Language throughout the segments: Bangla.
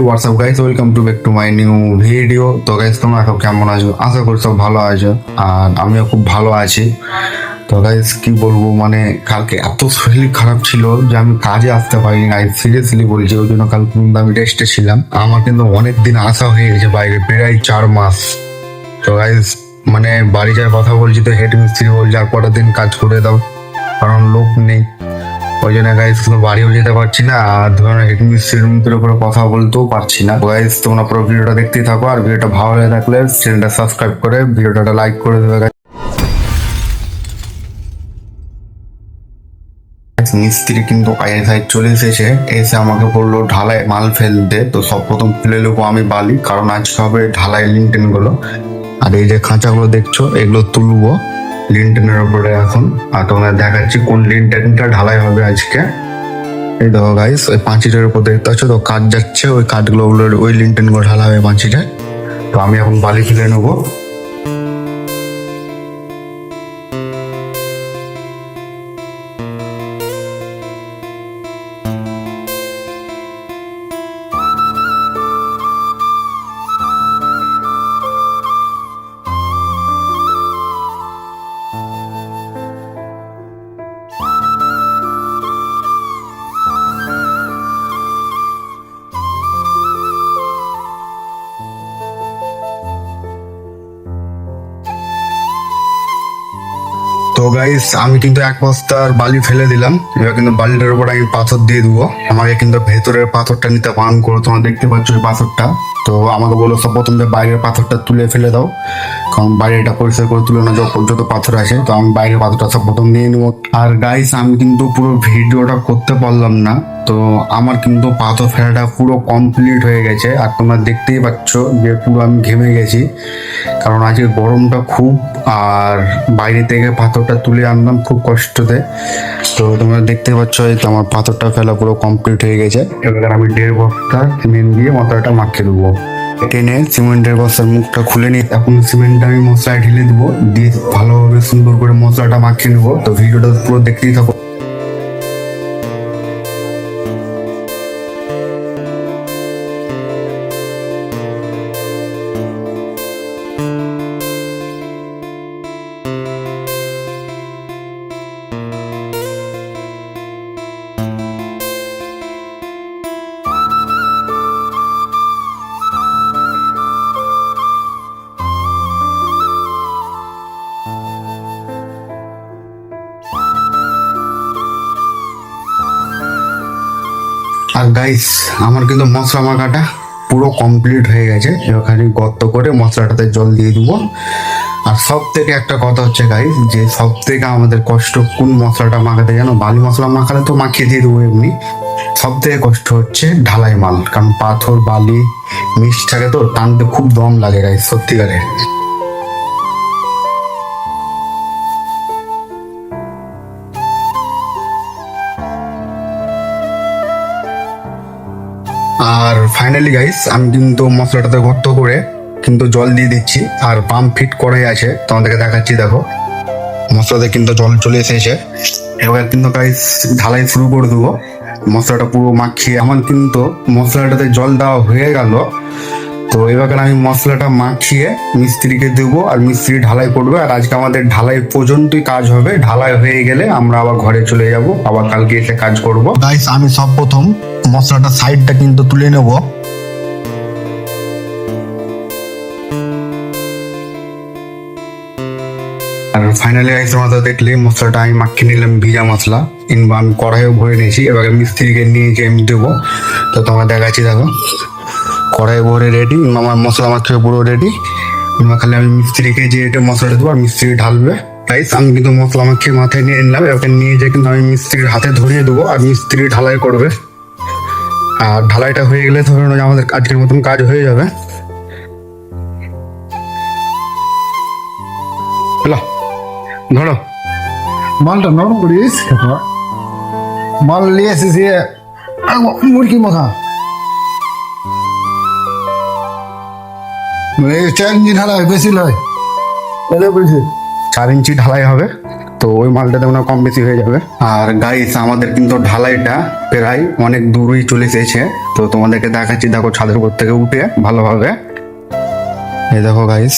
WhatsApp guys, welcome to back to my new video. তো গাইস, তোমরা সব কেমন আছো? আশা করি সব ভালো আছো, আর আমিও খুব ভালো আছি। তো গাইস, কি বলবো, মানে কালকে এত শরীর খারাপ ছিল যে আমি কাজে আসতে পারিনি গাইস, সিরিয়াসলি বলছি। ওই জন্য কালকে কিন্তু আমি রেস্টে ছিলাম। আমার কিন্তু অনেক দিন আসা হয়ে গেছে বাইরে, প্রায় 4 মাস। তো গাইস, মানে বাড়ি যাওয়ার কথা বলছি, তো হেড মিস্ত্রি বলছে আর কটা দিন কাজ করে দাও, কারণ লোক নেই। ওই জন্য গাইস কোনো বাড়িও যেতে পারছি না, আর ধরুন হেড মিস্ত্রির মুখের উপরে কথা বলতেও পারছি না। গাইস, তোমরা পুরো ভিডিওটা দেখতেই থাকো, আর ভিডিওটা ভালো লেগে থাকলে চ্যানেলটা সাবস্ক্রাইব করে ভিডিওটা লাইক করে দেবে guys। মিস্ত্রি কিন্তু বাইরে সাইড চলে এসেছে, এসে আমাকে বললো ঢালাই মাল ফেলতে। তো সব প্রথম ফেলে নেবো আমি বালি, কারণ আজকে হবে ঢালাই লিন্টেন গুলো। আর এই যে খাঁচাগুলো দেখছো, এগুলো তুলবো লিন্টেনের উপরে এখন। আর তোমাদের দেখাচ্ছি কোন লিন্টেনটা ঢালাই হবে আজকে। এই দেখো গাইস, ওই পাঁচিটার উপর দেখতে পাচ্ছ তো, কাঠ যাচ্ছে, ওই কাঠগুলো ওই লিন্টেন গুলো ঢালা হবে পাঁচিটায়। তো আমি এখন বালি ফেলে নেবো। তো গাইস, আমি কিন্তু 1 বস্তার বালি ফেলে দিলাম। এবার কিন্তু বালিটার উপর আমি পাথর দিয়ে দেবো। আমাকে কিন্তু ভেতরের পাথরটা নিতে বারণ করো, তোমরা দেখতে পাচ্ছ ওই পাথরটা। তো আমাকে বলো সব প্রথমে বাইরের পাথরটা তুলে ফেলে দাও, কারণ বাইরেটা পরিষ্কার করে তুলে না, যত পাথর আছে। তো আমি বাইরের পাথরটা সব প্রথম নিয়ে নেবো। আর গাইস, আমি কিন্তু পুরো ভিডিওটা করতে পারলাম না, তো আমার কিন্তু পাথর ফেলাটা পুরো কমপ্লিট হয়ে গেছে। আর তোমরা দেখতেই পাচ্ছ যে পুরো আমি ঘেমে গেছি, কারণ আজকে গরমটা খুব। আর বাইরে থেকে পাথরটা তুলে আনলাম খুব কষ্টতে। তো তোমরা দেখতে পাচ্ছ এই তো আমার পাথরটা ফেলা পুরো কমপ্লিট হয়ে গেছে। এবার আমি 1.5 বস্তা সিমেন্ট দিয়ে মশলাটা মাখিয়ে দেবো। টেনে সিমেন্টের বস্তার মুখটা খুলে নিয়ে এখন সিমেন্টটা আমি মশলায় ঢেলে দেবো, দিয়ে ভালোভাবে সুন্দর করে মশলাটা মাখিয়ে নেবো। তো ভিডিওটা পুরো দেখতেই থাকো। আর গাইস, আমার কিন্তু মশলা মাখাটা পুরো কমপ্লিট হয়ে গেছে। এবার খালি গর্ত করে মশলাটাতে জল দিয়ে দেবো। আর সব থেকে একটা কথা হচ্ছে গাইস, যে সব থেকে আমাদের কষ্ট কোন মশলাটা মাখাতে জানো? বালি মশলা মাখালে তো মাখিয়ে দিয়ে দেবো এমনি। সব থেকে কষ্ট হচ্ছে ঢালাই মাল, কারণ পাথর বালি মিক্স থাকে, তো টানতে খুব দম লাগে গাইস, সত্যিকারে। আর ফাইনালি গাইস, আমি কিন্তু মশলাটাতে গর্ত করে কিন্তু জল দিয়ে দিচ্ছি, আর পাম্প ফিট করাই আছে, তোমাদেরকে দেখাচ্ছি। দেখো মশলাতে কিন্তু জল চলে এসেছে। এবার কিন্তু গাইস ঢালাই শুরু করে দেবো। মশলাটা পুরো মাখিয়ে আমার কিন্তু মশলাটাতে জল দেওয়া হয়ে গেল। তো এবার আমি মশলাটা মাখিয়ে মিস্ত্রিকে দেবো, আর মিস্ত্রি ঢালাই করবে। আর আজকে আমাদের ঢালাই পর্যন্তই কাজ হবে, ঢালাই হয়ে গেলে আমরা আবার ঘরে চলে যাব, আবার কালকে এসে কাজ করব। গাইস, আমি সব প্রথম মশলাটা সাইডটা কিন্তু তুলে নেব। আর ফাইনালি গাইস, তোমরা দেখলে মশলাটা আমি মাখিয়ে নিলাম, ভিজা মশলা। কিংবা আমি কড়াইও ভরে নিয়েছি, এবার মিস্ত্রিকে নিয়ে যে আমি দেবো। তো তোমরা দেখাচ্ছি, দেখো কড়াই ভরে রেডি, আমার মশলা মাখিয়ে পুরো রেডি। খালি আমি মিস্ত্রিকে যে এটা মশলাটা দেবো, আর মিস্ত্রি ঢালবে। গাইস, আমি কিন্তু মশলা মাখিয়ে মাথায় নিয়ে নিলাম। এবার নিয়ে যে কিন্তু আমি মিস্ত্রির হাতে ধরিয়ে দেবো, আর মিস্ত্রি ঢালাই করবে। আর ঢালাইটা হয়ে গেলে ধরুন আমাদের আজকের মতন কাজ হয়ে যাবে। হ্যালো, ধরো মালটা নরম করিস। মাল নিয়ে এসেছি মুরগি মাখা, মানে 4 ইঞ্চি ঢালা হয়, বেশি নয়। 4 ইঞ্চি ঢালাই হবে। তো ওই মালটাতে মনে হয় কম বেশি হয়ে যাবে। আর গাইস আমাদের কিন্তু ঢালাইটা প্রায় অনেক দূরই চলে এসেছে, তো তোমাদেরকে দেখাচ্ছি। দেখো ছাদের উপর থেকে উঠে ভালোভাবে, এই দেখো গাইস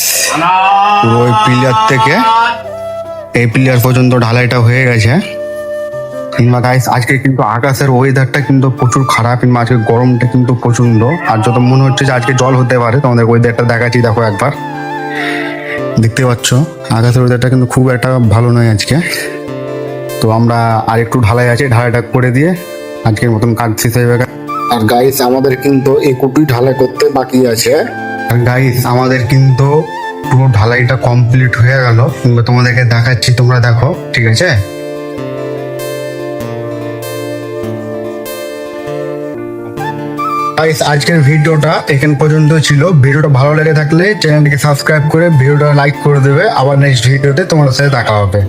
পুরো ওই পিলার থেকে এই পিলার পর্যন্ত ঢালাইটা হয়ে গেছে। কিংবা গাইস আজকে কিন্তু আকাশের ওয়েদারটা কিন্তু প্রচুর খারাপ, কিংবা আজকে গরমটা কিন্তু প্রচন্ড। আর যত মনে হচ্ছে যে আজকে জল হতে পারে, তোমাদের ওয়েদারটা দেখাচ্ছি। দেখো একবার দেখতে পাচ্ছ আকাশের ওয়েদারটা কিন্তু খুব একটা ভালো নয় আজকে। তো আমরা আর একটু ঢালাই আছে, ঢালাইটা করে দিয়ে আজকের মতন কাজ শেষ হয়ে যাবে। আর গাইস আমাদের কিন্তু একুটি ঢালাই করতে বাকি আছে। আর গাইস আমাদের কিন্তু পুরো ঢালাইটা কমপ্লিট হয়ে গেল, কিংবা তোমাদেরকে দেখাচ্ছি, তোমরা দেখো, ঠিক আছে। গাইস আজকের ভিডিওটা এখান পর্যন্ত ছিল। ভিডিওটা ভালো লেগে থাকলে চ্যানেলটিকে সাবস্ক্রাইব করে ভিডিওটা লাইক করে দেবে। আবার নেক্সট ভিডিওতে তোমাদের সাথে দেখা হবে।